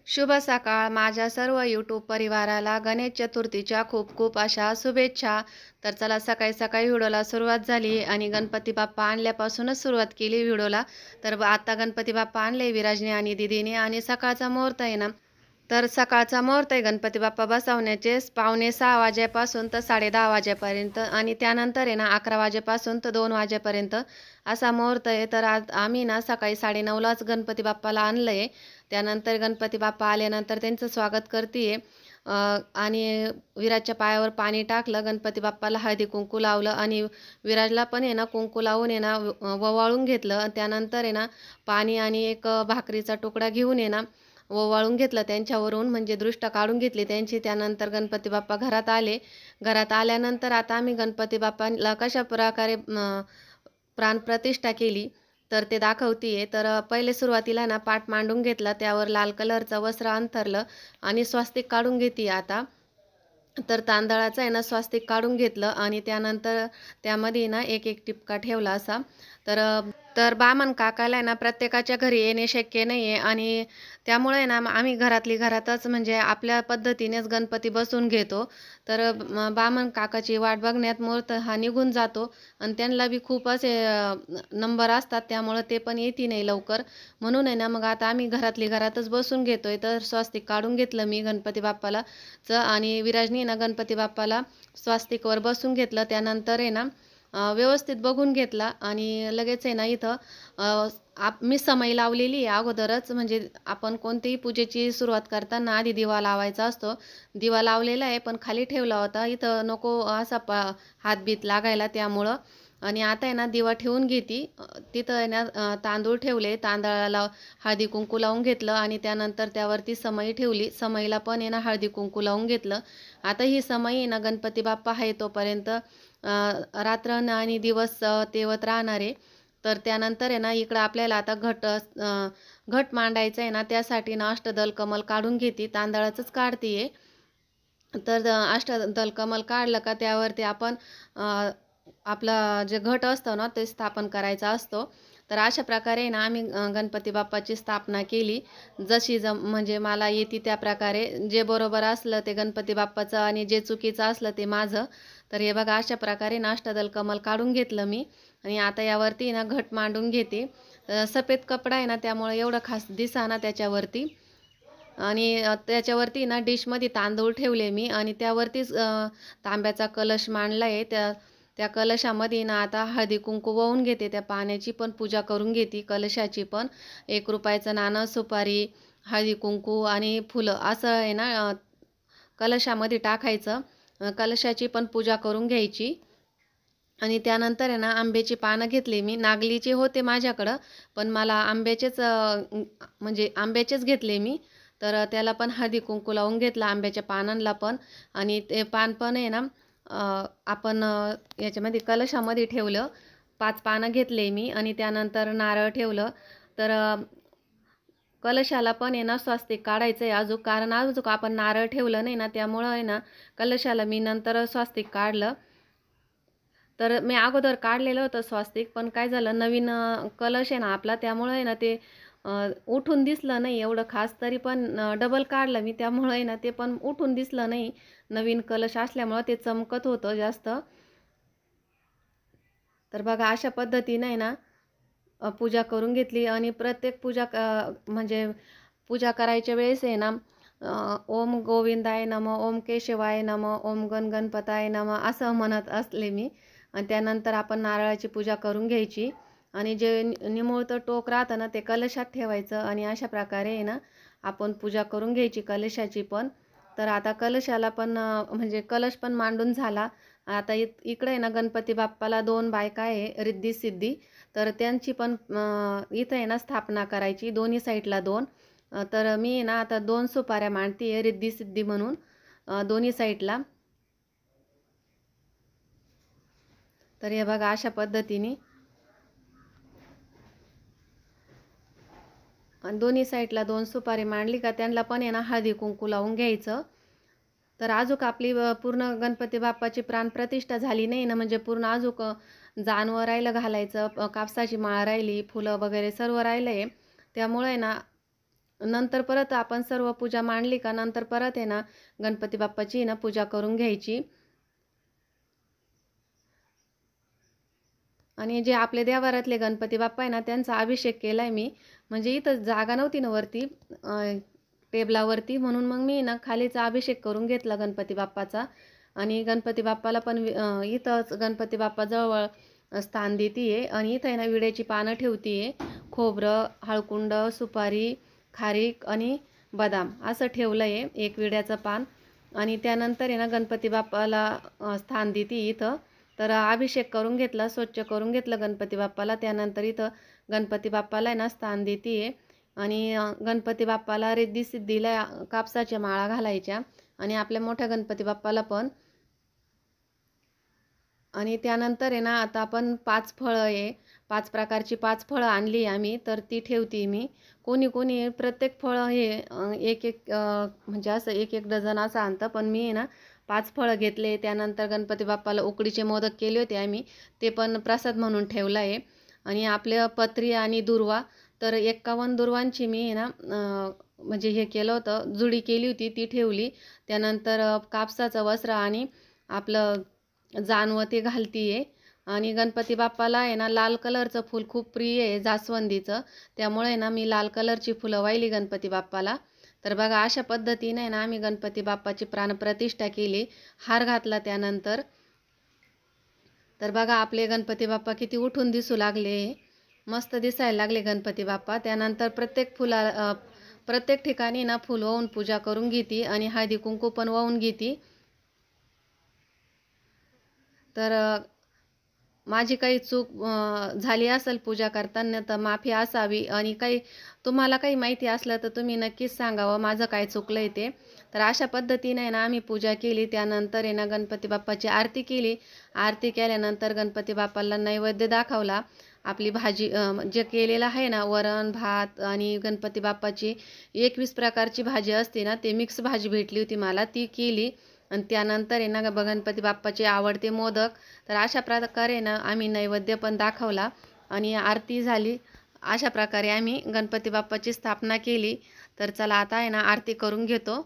शुभ सकाळ माझ्या सर्व यूट्यूब परिवाराला गणेश चतुर्थीच्या खूप खूप अशा शुभेच्छा. तर चला सकाळी सकाळी व्हिडिओला सुरुवात झाली आणि गणपती बाप्पा आणल्यापासूनच सुरुवात केली व्हिडिओला. तर आता गणपती बाप्पा आणले विराजने आणि दिदीने आणि सकाळचा मुहूर्त आहे ना. तर सकाळचा मुहूर्त आहे गणपती बाप्पा बसवण्याचे 5:45 वाजेपासून तर 10:30 वाजेपर्यंत आणि त्यानंतर आहे ना 11 वाजेपासून तर 2 वाजेपर्यंत असा मुहूर्त आहे. तर आज आम्ही ना सकाळी 9:30लाच गणपती बाप्पाला आणलं आहे. त्यानंतर गणपती बाप्पा आल्यानंतर त्यांचं स्वागत करते आणि विराजच्या पायावर पाणी टाकलं, गणपती बाप्पाला हळदी कुंकू लावलं आणि विराजला पण आहे ना कुंकू लावून आहे ना ववाळून घेतलं. त्यानंतर आहे ना पाणी आणि एक भाकरीचा तुकडा घेऊन आहे ना ओवाळून घेतलं त्यांच्यावरून, म्हणजे दृष्ट काढून घेतली त्यांची. त्यानंतर गणपती बाप्पा घरात आले. घरात आल्यानंतर आता आम्ही गणपती बाप्पाला कशा प्रकारे प्राणप्रतिष्ठा केली तर ते दाखवते. तर पहिले सुरुवातीला ना पाट मांडून घेतला, त्यावर लाल कलरचं वस्त्र अंथरलं आणि स्वास्तिक काढून घेते आता. तर तांदळाचं आहे ना स्वास्तिक काढून घेतलं आणि त्यानंतर त्यामध्ये ना एक एक टिपका ठेवला असा. तर तर बामण काकाला आहे ना प्रत्येकाच्या घरी येणे शक्य नाही आहे आणि त्यामुळे ना आम्ही घरातली घरातच म्हणजे आपल्या पद्धतीनेच गणपती बसवून घेतो. तर बामण काकाची वाट बघण्यात मुहूर्त हा निघून जातो आणि त्यांना बी खूप असे नंबर असतात, त्यामुळं ते पण येते नाही लवकर. म्हणून आहे ना मग आता आम्ही घरातली घरातच बसून घेतोय. तर स्वास्तिक काढून घेतलं मी गणपती बाप्पाला आणि विराजनी ना गणपती बाप्पाला स्वास्तिकवर बसून घेतलं. त्यानंतर आहे ना व्यवस्थित बघून घेतला आणि लगेच आहे ना इथं मी समय लावलेली आहे अगोदरच. म्हणजे आपण कोणतीही पूजेची सुरुवात करताना आधी दिवा लावायचा असतो. दिवा लावलेला आहे पण खाली ठेवला होता, इथं नको असा हातबीत लागायला, त्यामुळं. आणि आता आहे ना दिवा ठेवून घेते. तिथं आहे ना तांदूळ ठेवले, तांदळाला हळदी कुंकू लावून घेतलं आणि त्यानंतर त्यावरती समई ठेवली. समईला पण आहे ना हळदी कुंकू लावून घेतलं. आता ही समई आहे ना गणपती बाप्पा आहे तोपर्यंत रात्र आणि दिवस तेवत राहणार आहे. तर त्यानंतर आहे ना इकडं आपल्याला आता घट मांडायचं आहे ना, त्यासाठी ना अष्टदल कमल काढून घेते, तांदळाचंच काढते. तर अष्टदल कमल काढलं का त्यावरती आपण आपला जे घट असतं ना ते स्थापन करायचा असतो. तर अशा प्रकारे ना आम्ही गणपती बाप्पाची स्थापना केली. जशी म्हणजे मला येते त्या प्रकारे. जे बरोबर असलं ते गणपती बाप्पाचं आणि जे चुकीचं असलं ते माझं. तर हे बघा अशा प्रकारे ना अष्टदल कमल काढून घेतलं मी आणि आता यावरती ना घट मांडून घेते. सफेद कपडा आहे ना त्यामुळे एवढं खास दिसेना त्याच्यावरती. आणि त्याच्यावरती ना डिशमध्ये तांदूळ ठेवले मी आणि त्यावरतीच तांब्याचा कलश मांडला आहे. त्या कलशामध्ये ना आता हळदी कुंकू वाहून घेते, त्या पाण्याची पण पूजा करून घेते, कलशाची पण. 1 रुपयाचं नाणं, सुपारी, हळदी कुंकू आणि फुलं असं आहे ना कलशामध्ये टाकायचं. कलशाची पण पूजा करून घ्यायची. आणि त्यानंतर आहे ना आंब्याची पानं घेतली मी. नागलीचे होते माझ्याकडं पण मला आंब्याचेच म्हणजे आंब्याचेच घेतले मी. तर त्याला पण हळदी कुंकू लावून घेतलं आंब्याच्या पानांना पण. आणि ते पान पण आहे ना आपण याच्यामध्ये कलशामध्ये ठेवलं. 5 पानं घेतले मी आणि त्यानंतर नारळ ठेवलं. तर कलशाला पण आहे ना स्वास्तिक काढायचं आहे अजून, कारण अजून आपण नारळ ठेवलं नाही ना त्यामुळं आहे ना कलशाला मी नंतर स्वास्तिक काढलं. तर मी अगोदर काढलेलं होतं स्वास्तिक, पण काय झालं नवीन कलश आहे ना आपला, त्यामुळे आहे ना ते उठून दिसलं नाही एवढं खास. तरी पण डबल काढलं मी, त्यामुळे आहे ना ते पण उठून दिसलं नाही. नवीन कलश असल्यामुळं ते चमकत होतं जास्त. तर बघा अशा पद्धतीने आहे ना पूजा करून घेतली आणि प्रत्येक पूजा म्हणजे पूजा करायच्या वेळेस आहे ना ओम गोविंदाय नमः, ओम केशवाय नमः, ओम गणपताय नमः असं म्हणत असले मी. आणि त्यानंतर आपण नारळाची पूजा करून घ्यायची आणि जे निमुळतं टोक राहतं ना ते कलशात ठेवायचं आणि अशा प्रकारे आहे ना आपण पूजा करून घ्यायची कलशाची पण. तर आता कलशाला पण म्हणजे कलश पण मांडून झाला. आता इकडे आहे ना गणपती बाप्पाला 2 बायका आहे रिद्धी सिद्धी. तर त्यांची पण इथं आहे ना स्थापना करायची दोन्ही साईडला 2. तर मी आहे ना आता 2 सुपाऱ्या मांडते आहे रिद्धी सिद्धी म्हणून दोन्ही साईडला. तर हे बघा अशा पद्धतीने आणि दोन्ही साईडला 2 सुपारी मांडली का त्यांना पण आहे ना हळदी कुंकू लावून घ्यायचं. तर अजूक आपली पूर्ण गणपती बाप्पाची प्राणप्रतिष्ठा झाली नाही ना, म्हणजे पूर्ण अजूक जानवं राहिलं घालायचं, कापसाची माळ राहिली, फुलं वगैरे सर्व राहिलं आहे. त्यामुळे ना नंतर परत आपण सर्व पूजा मांडली का नंतर परत आहे ना गणपती बाप्पाची ना पूजा करून घ्यायची. आणि जे आपले देवारातले गणपती बाप्पा आहे ना त्यांचा अभिषेक केलाय मी. म्हणजे इथं जागा नव्हती ना वरती टेबलावरती, म्हणून मग मी ना खालीचा अभिषेक करून घेतला गणपती बाप्पाचा. आणि गणपती बाप्पाला पण इथंच गणपती बाप्पाजवळ स्थान देतीये. आणि इथं आहे ना विड्याची पानं ठेवतीये, खोबरं, हळकुंड, सुपारी, खारीक आणि बदाम असं ठेवलं आहे, एक विड्याचं पान. आणि त्यानंतर आहे ना गणपती बाप्पाला स्थान देते इथं. तर अभिषेक करून घेतला, स्वच्छ करून घेतलं गणपती बाप्पाला. त्यानंतर इथं गणपती बाप्पाला आहे ना स्थान देते. आणि गणपती बाप्पाला रिद्धी सिद्धीला कापसाच्या माळा घालायच्या आणि आपल्या मोठ्या गणपती बाप्पाला पण. आणि त्यानंतर आहे ना आता आपण 5 फळं आहे, 5 प्रकारची 5 फळं आणली आम्ही, तर ती ठेवते मी. कोणी कोणी प्रत्येक फळं हे एक एक म्हणजे असं एक एक डझन असं आणतं, पण मी आहे ना 5 फळं घेतले. त्यानंतर गणपती बाप्पाला उकडीचे मोदक केले होते आम्ही, ते पण प्रसाद म्हणून ठेवला आहे. आणि आपल्या पत्री आणि दुर्वा, तर 51 दुर्वांची मी आहे ना म्हणजे हे केलं होतं, जुडी केली होती ती ठेवली. त्यानंतर कापसाचं वस्त्र आणि आपलं जानवं ते घालतीये. आणि गणपती बाप्पाला आहे ना लाल कलरचं फूल खूप प्रिय आहे, जास्वंदीचं. त्यामुळे आहे ना मी लाल कलरची फुलं वाहिली गणपती बाप्पाला. तर बघा अशा पद्धतीने आहे ना आम्ही गणपती बाप्पाची प्राणप्रतिष्ठा केली, हार घातला त्यानंतर. तर बघा आपले गणपती बाप्पा किती उठून दिसू लागले, मस्त दिसायला लागले गणपती बाप्पा. त्यानंतर प्रत्येक ठिकाणी ना फुल वाहून पूजा करून घेते आणि हळदी कुंकू पण वाहून घेते. तर माझी काही चूक झाली असेल पूजा करताना तर माफी असावी. आणि तुम्हाला काही माहिती असलं तर तुम्ही नक्कीच सांगावं माझं काय चुकलं आहे ते. तर अशा पद्धतीने आहे ना आम्ही पूजा केली. त्यानंतर आहे ना गणपती बाप्पाची आरती केली. आरती केल्यानंतर गणपती बाप्पाला नैवेद्य दाखवला. आपली भाजी जे केलेलं आहे ना, वरण भात आणि गणपती बाप्पाची 21 प्रकारची भाजी असते ना, ते मिक्स भाजी भेटली होती मला, ती केली. आणि त्यानंतर आहे ना गणपती बाप्पाचे आवडते मोदक. तर अशा प्रकारे ना आम्ही नैवेद्य पण दाखवला आणि आरती झाली. अशा प्रकारे आम्ही गणपती बाप्पाची स्थापना केली. तर चला आता आहे ना आरती करून घेतो.